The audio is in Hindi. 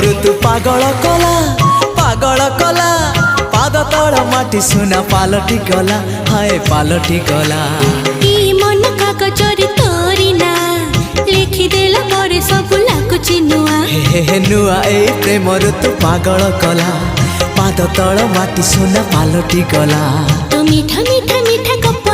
ऋतु पागल कला पागल कला पाद तल माटी सुना पालटी गला हाय पालटी गला मन कागजरे तोरी ना लिखिदेला परे सब लाଗୁଛି नुआ हे नुआ ए प्रेम ऋतु पागल कला पाद तल माटी सुना पालटी गला तो मीठा मीठा मीठा गप